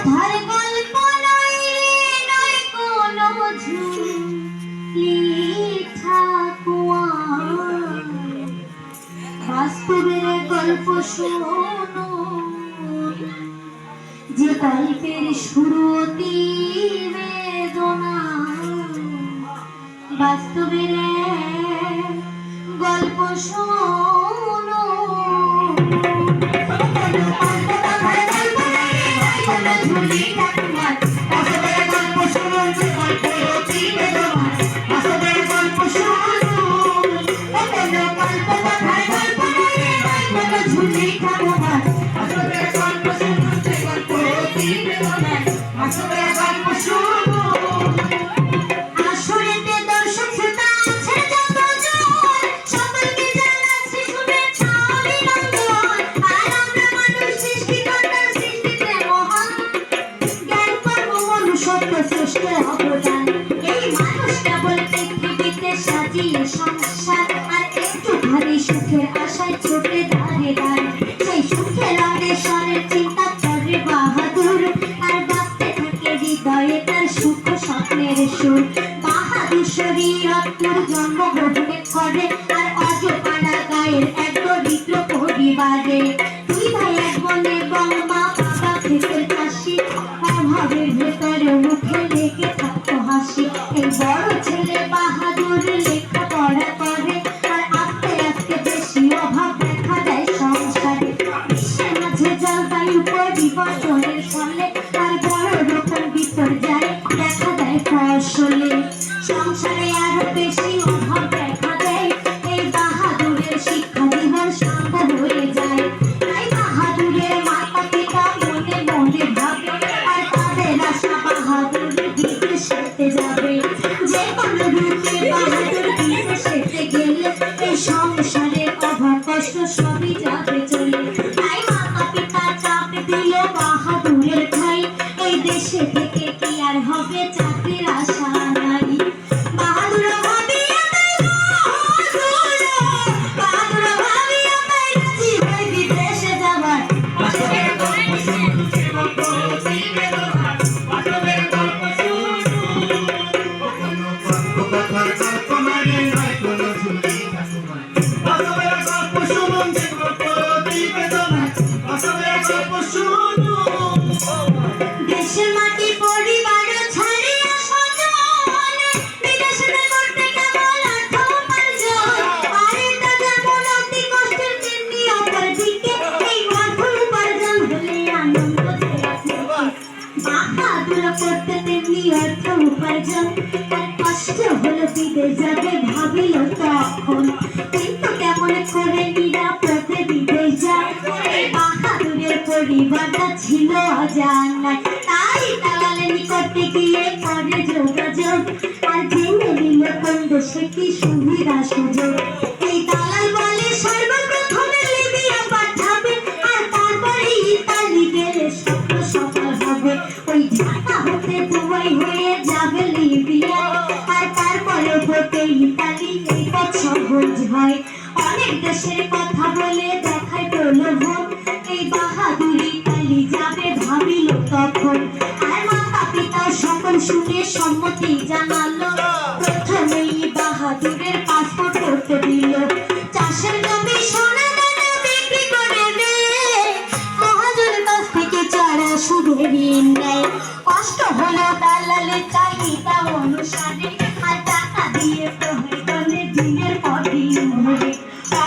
কথার গল্প নয় নয় কোনো ঝুলি ঠাকুয়া, বাস্তবের গল্প শোনো, যে গল্পের শুরু অতি বেদনা। বাস্তবের গল্প শোনো, ঝুলি ঠাকুমার বাস্তবের গল্প শোনো, যে গল্পের অতি বেদনা। বাস্তবের গল্প শোনো, গল্প কথায় গল্প নয় ঝুলি ঠাকুমার বাস্তবের গল্প শোনো, যে গল্পের অতি বেদনা। বাস্তবের গল্প শোনো। আসরেতে দর্শক শ্রোতা আছে যতজন, সকলকে জানাচ্ছি শুভেচ্ছা অভিনন্দন। আর আমরা মানুষ সৃষ্টিকর্তার সৃষ্টিতে মহান, জ্ঞান কর্ম মনুষ্যত্ব শ্রেষ্ঠ অবদান। এই মানুষ কেবল পৃথিবীতে সাজিয়ে সংসার, আর একটুখানি সুখের আশায় ছোটে দাঁড়ে দাঁড়। সেই সুখের অন্বেষণের চিন্তা করে বাহাদুর, আর বাঁচতে থাকে হৃদয়ে তার সুখ স্বপ্নের সুর। বাহাদুর শরীয়তপুর জন্মগ্রহণ করে, আর অজপাড়া গায়ের এক দরিদ্র পরিবারে। দুই ভাই এক বোনে এবং মা বাবা ক্ষেতের চাষি, অভাবের ভেতরে মুখে লেগে থাকতো হাসি। এই বড় ছেলে বাহাদুর লেখাপড়া করে, আর আস্তে আস্তে বেশি অভাব দেখা দেয় সংসারে। বিশ্বের মাঝে জলবায়ু পরিবর্তনের ফলে আর বড় রকম বিপর্যয় দেখা দেয় ফসলে। সংসারে আরো বেশি অভাব দেখা দেয়, এই বাহাদুরের শিক্ষা জীবন সাঙ্গ হয়ে যায়। তাই বাহাদুরের মাতা পিতা মনে মনে ভাবে, আর তাদের আশা বাহাদুর বিদেশেতে যাবে। যে কোনো রূপে বাহাদুর বিদেশেতে গেলে এই সংসারের অভাব কষ্ট সবই যাবে চলে। তাই মাতা পিতা চাপ দিল বাহাদুরের ভাই, এই দেশে থেকে কি আর হবে চাকরির আশা নাই। বাহাদুর ভাবিয়া বাহাদুর ভাবিয়া তাই রাজি হয়ে বিদেশে যাবার। বাস্তবের গল্প শুনুন, যে গল্প অতি বেদনা। বাস্তবের গল্প শুনুন, কোনো কথার গল্প নয় কোনো ঝুলি ঠাকুমার। বাস্তবের গল্প শুনুন, যে গল্প অতি বেদনা। বাস্তবের গল্প শুনুন। দেশের মাটি পরিবার ছাড়িয়া স্বজন, বিদেশে করতে কেবল অর্থ উপার্জন। আর এটা যেমন অতি কষ্টের, তেমনি অপর দিকে এই অর্থ উপার্জন হলে আনন্দ থাকে। বাহাদুর করতে তেমনি অর্থ উপার্জন, আর কষ্ট হলো বিদেশ যাবে ভাবিল তখন। কিন্তু কেমন করে নিরাপদে বিদেশ যায়, এই বাহাদুরের পরিবারটা ছিল অজানা। তাই দালালের নিকটে গিয়ে করে যোগাযোগ, আর জেনে নিল কোন দেশে কি সুবিধা সুযোগ। এই দালাল বলে সর্বপ্রথমে লিবিয়া পাঠাবে, আর তারপরে ইতালি গেলে স্বপ্ন সফল হবে। ওই ঢাকা হতে দুবাই হয়ে যাবে লিবিয়া, আর তারপরে হতে ইতালি। এই পথ সহজ হয়, অনেক দেশের কথা বলে দেখায় প্রলোভন। এই বাহাদুর ইতালি যাবে ভাবিল তখন, আর মাতা পিতা সকল শুনে সম্মতি জানালো। প্রথমেই বাহাদুরের পাসপোর্ট করতে দিল, চাষের জমি সোনা দানা বিক্রি করে দেয়, মহাজনের কাছ থেকে চারা সুদে ঋণ নেয়। কষ্ট হলো দালালের চাহিদা অনুসারে, আর টাকা দিয়ে প্রয়োজনে দিনের পর দিন ধরে।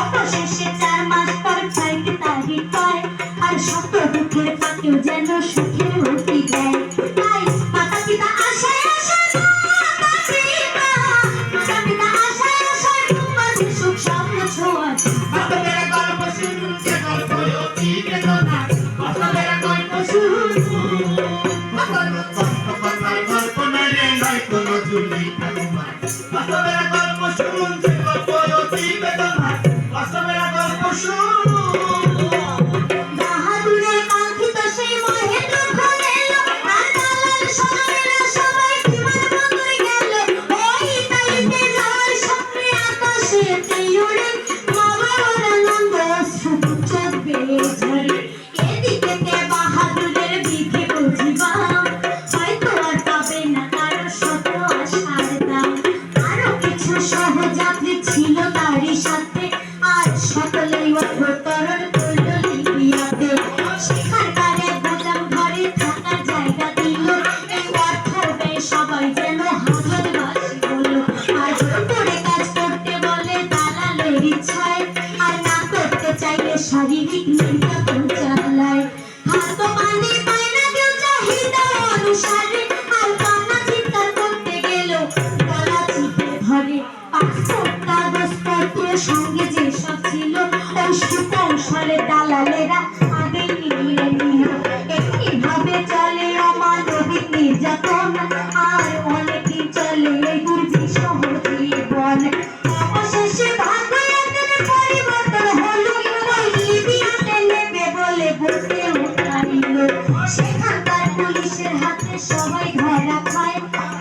অবশেষে 4 মাস পর ফ্লাইট তারিখ হয়, আর শত দুঃখের ফাঁকেও যেন সুখে উঠি দেয়। তাই মাতা পিতা আশায় আশায় মাতা পিতা আশায় আশায় মাঝে সুখ স্বপ্ন ছোঁয়ায়। বাস্তবের গল্প শুনুন, যে গল্প অতি বেদনা। বাস্তবের গল্প শুনুন, কথার গল্প নয় কোনো ঝুলি ঠাকুমার। বাস্তবের গল্প শুনুন, যে গল্প অতি বেদনা। বাস্তবের গল্প শুনুন। বাহাদুরের কাঙ্ক্ষিত সেই মহেন্দ্র ফল এলো, আর দালাল সবাইরা সবাই বিমান বন্দরে গেল। ওই ইতালিতে যাওয়ার স্বপ্নে আকাশেতে উড়ে, মা বাবার আনন্দ অশ্রু চোখ বেয়ে ঝরে। এদিকে বাহাদুরের বিধি বুঝিবা, হবে। সেখানকার এক বোতাম ঘরে থাকার জায়গা দিল, এই অর্থ ব্যয় সবাই যেন হাজারবাসী হলো। আর জোর করে কাজ করতে বলে দালালের ইচ্ছায়, আর না করতে চাইলে শারীরিক নির্যাতন চালায়। হাত পানি পায় না কেউ চাহিদা অনুসারে, আর কান্না চিৎকার করতে গেলেও গলা চিপে ধরে। পাসপোর্ট কাগজপত্র সঙ্গে যেসব ছিল, ওই সুকৌশলে দালালেরা আগে নিয়ে নিল। একইভাবে চলে অমানবিক নির্যাতন, আর অনেকই চলে এই দুর্বিষহ জীবন। অবশেষে ভাগ্যের পরিবর্তন হলো, ওই লিবিয়াতে নেবে বলে বুকে উঠাইল। সেখানকার পুলিশের হাতে সবাই ধরা খায়,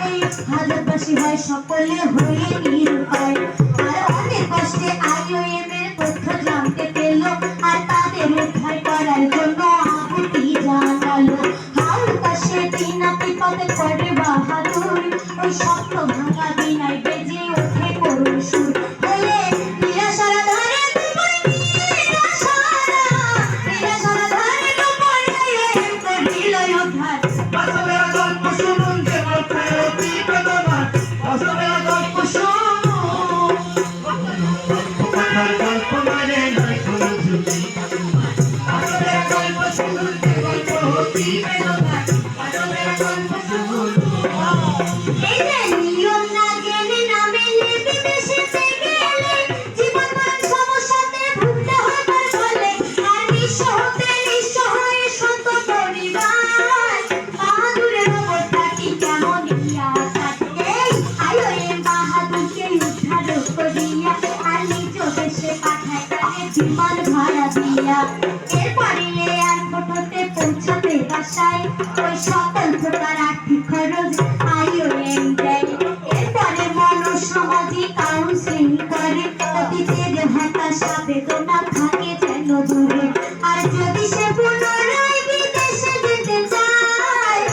এই হাজারবাসী হয় সকলে হয়ে নিরুপায়। আর অনেক কষ্টে IOM এর তথ্য জানতে পেল, আর তাদের উদ্ধার করার জন্য আকুতি জানালো। হাউতাসে বিনা বিপদে করে বাহাদুর, ওই স্বপ্ন ভাঙা বিনায় বেজে ওঠে করুণ সুর। হলে নিরাশারা ধরে দুপুরে নিরাশারা ধরে দুপুরে করিল উদ্ধার। বাস্তবের গল্প শুনুন, যে গল্প অতি বেদনার। বাস্তবের গল্প শুনুন, কথার গল্প মানে নয় কোনো ঝুলি। বাস্তবের গল্প শুনুন, যে গল্প অতি বেদনার। বাস্তবের গল্প শুনুন। এই যে নিয়ম না জেনে নামে বিদেশেতে গেলে, জীবনমান সমস্যাতে ভুগতে হয় তার ফলে। আর নিঃস্ব হতে নিঃস্ব হয়ে শত পরিবার, বাহাদুরের অবস্থা কি কেমন ইয়া থাকে। IOM বাহাদুরকে উদ্ধার করিয়া, আর নিজ দেশে পাঠায় তাকে বিমান ভাড়া দিয়া। এরপরে এয়ারপোর্টে পৌঁছাতে বাসায়, ওই সকল প্রকার আর্থিক খরচ IOM দেয়। এরপরে মনোসামাজিক কাউন্সিলিং করে, অতীতের হতাশা বেদনা থাকে যেন দূরে। আর যদি সে পুনরায় বিদেশে যেতে চায়,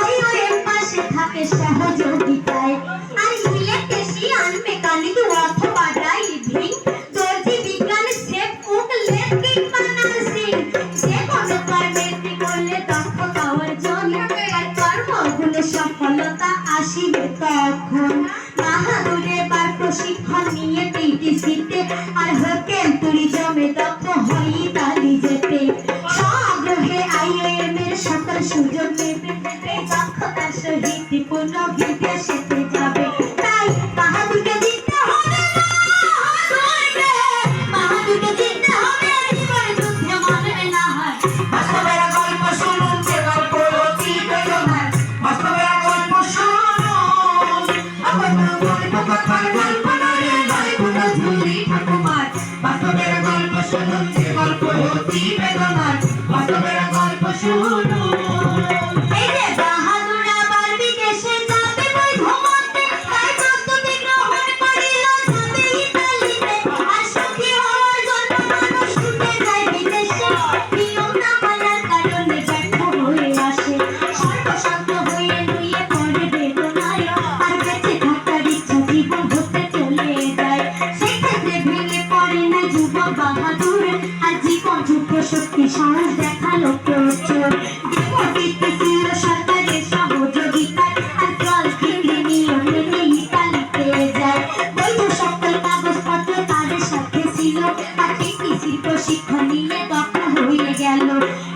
IOM পাশে থাকে সহযোগিতায়। আর ইলেকট্রিশিয়ান, মেকানিক অথবা ড্রাইভিং, দর্জি, বিজ্ঞান, শেফ, কুক, লেট্রিন বা নার্সিং, যে কোনো কর্মে করলে দক্ষ পাওয়ার জন্য, আর কর্মগুলো সফলতা আসিবে তখন। বাহাদুর এবার প্রশিক্ষণ নিয়ে TTC-তে, আর হোটেল ট্যুরিজমে দক্ষ হয় ইতালি যেতে। স্বগ্রহে IOM এর সকল সুযোগ নেবে, এই দক্ষতার সহিত পূর্ণ বিদেশেতে যাবে। তাই বাহাদুরকে জিততে হবে, বাহাদুরকে জিততে হবে, জীবনে যুদ্ধে মরবে না হয়। বাস্তবের গল্প শুনুন, যে গল্প অতি বেদনার। বাস্তবের গল্প শুনুন, আমার গল্প কথার গল্প নয় কোনো ঝুলি ঠাকুমার। বাস্তবের গল্প শুনুন, যে গল্প অতি বেদনার। বাস্তবের গল্প শুনুন। এই যে বাহাদুর আবার বিদেশে যাবে বৈধ মতে, তাই প্রস্তুতি গ্রহণ করিল যাবে ইতালিতে। আর সুখী হওয়ার জন্য মানুষ ছুটে যায় বিদেশে, নিয়ম না মানার কারণে ব্যর্থ হয়ে আসে। সর্বশান্ত হয়ে নুয়ে পড়ে বেদনায়, আর বেঁচে থাকার ইচ্ছা জীবন হতে চলে যায়। সেক্ষেত্রে ভেঙে পড়ে না যুবক বাহাদুর, আর জীবন যুদ্ধ শক্তি সাহস দেখালো প্রচুর। বিপরীতে ছিল সরকারের সহযোগিতায়, আর জল বিক্রি নিয়ম মেনে ইতালিতে যায়। বৈধ সকল কাগজপত্র তাদের সাথে ছিল, আর TTC-র প্রশিক্ষণ নিয়ে দক্ষ হয়ে গেল।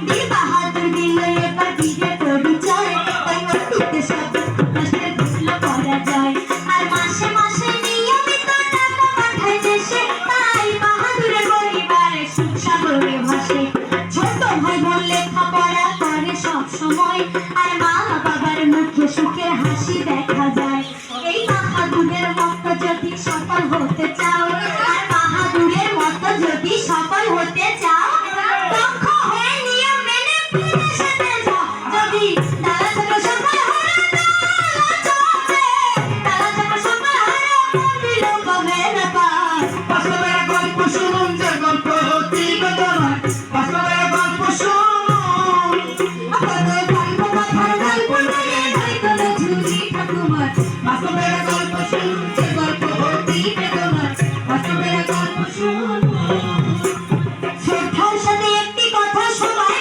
বীর বাহাদুর দিল এবার বীরের পরিচয়, ওই অতীতে সব কষ্টের ভুল করা যায়। আর মাসে মাসে নিয়মিত টাকা পাঠায় দেশে, তাই বাহাদুরের পরিবারে সুখ সাগরে ভাসে। ছোট ভাই বোন লেখাপড়া করে সব সময়, আর মা বাবার মুখে সুখের হাসি দেখা যায়। এই বাহাদুরের মতো যদি সফল হতে চাও, আর বাহাদুরের মতো যদি সফল হতে চাও, দক্ষ হয়ে নিয়ম মেনে বিদেশেতে যাও। যদি তারা থেকে সফল হলো তারা চলবে, তারা থেকে সফল হলো বিলম্ব হবে না পার। বাস্তবের গল্প শুনুন, যে গল্প অতি বেদনার। বাস্তবের গল্প শুনুন, আমাদের গল্প কথার গল্প নয় কোনো ঝুলি ঠাকুমার। বাস্তবের গল্প শুনুন, যে গল্প অতি বেদনার। বাস্তবের গল্প শুনুন। শ্রদ্ধার সাথে একটি কথা সবাই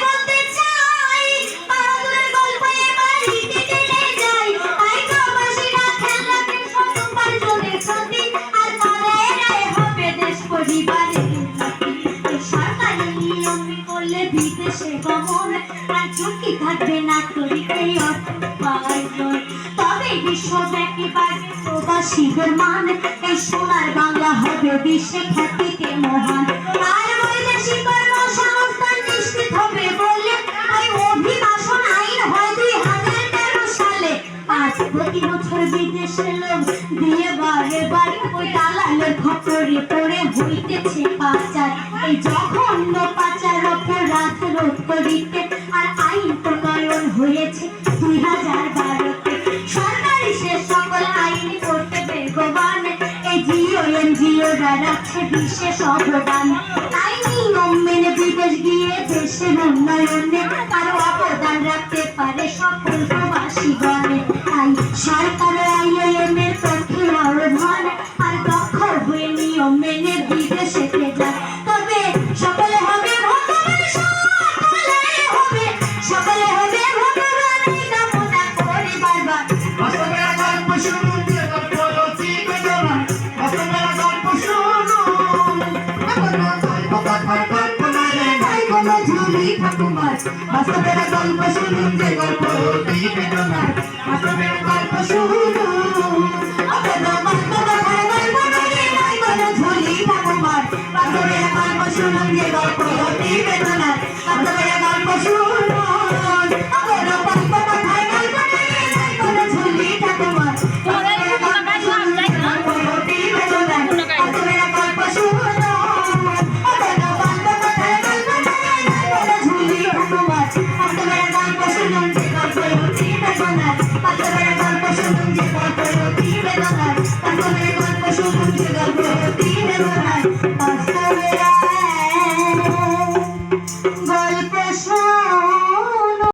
মন আর ঝুঁকি থাকবে না করিতে অর্থোপার্জন তবে বিশ্বব্যাপী বাড়বে প্রবাসীদের মান এই সোনার বাংলা হবে বিশ্বে খ্যাতিতে মহান আর বৈদেশিক কর্মসংস্থান নিশ্চিত হবে বললে ওই অভিবাসন আইন হয় 2013 সালে আজ প্রতি বছর বিদেশে লোক দিয়ে বারে বারে ওই দালালের খপ্পরে পড়ে হইতেছে পাচার এই জঘন্য পাচার অপরাধ রোধ করিতে আর আইন প্রণয়ন হয়েছে 2012-তে সরকারি সে সকল আইন করতে বেগবান এই জিও এনজিওরা রাখছে বিশেষ অবদান তাই নিয়ম মেনে বিদেশ গিয়ে দেশের উন্নয়নে আরো অবদান রাখতে পারে সকল প্রবাসীগণে তাই সরকার আইএম এর পক্ষে আহ্বান আর দক্ষ হয়ে নিয়ম মেনে বিদেশেতে যায় তবে সকলে হবে ভগবান সকলে হবে ভগবান এই কামনা করে বারবার বাস্তবের গল্প শুনুন যে গল্প অতীত বেদনা বাস্তবের গল্প শুনুন এখনো গল্প কথার গল্প মানে নাই কোনো ঝুলি ঠাকুমার বাস্তবের গল্প শুনুন যে গল্প অতীত বেদনা বাস্তবের গল্প শুনুন এখনো গল্প কথার গল্প মানে নাই কোনো ঝুলি ঠাকুমার বাস্তবের গল্প শুনুন যে গল্প অতীত বেদনা বাস্তবের গল্প শুনুন এখনো গল্প কথার গল্প মানে নাই কোনো ঝুলি ঠাকুমার বাস্তবের গল্প শুনুন যে গল্প অতীত বেদনা বাস্তবের গল্প শুনুন এখনো গল্প কথার গল্প মানে নাই কোনো ঝুলি ঠাকুমার বাস্তবের গল্প শুনুন যে গল্প অতীত বেদনা বাস্তবের গল্প শুনুন যে গল্প অতীত বেদনা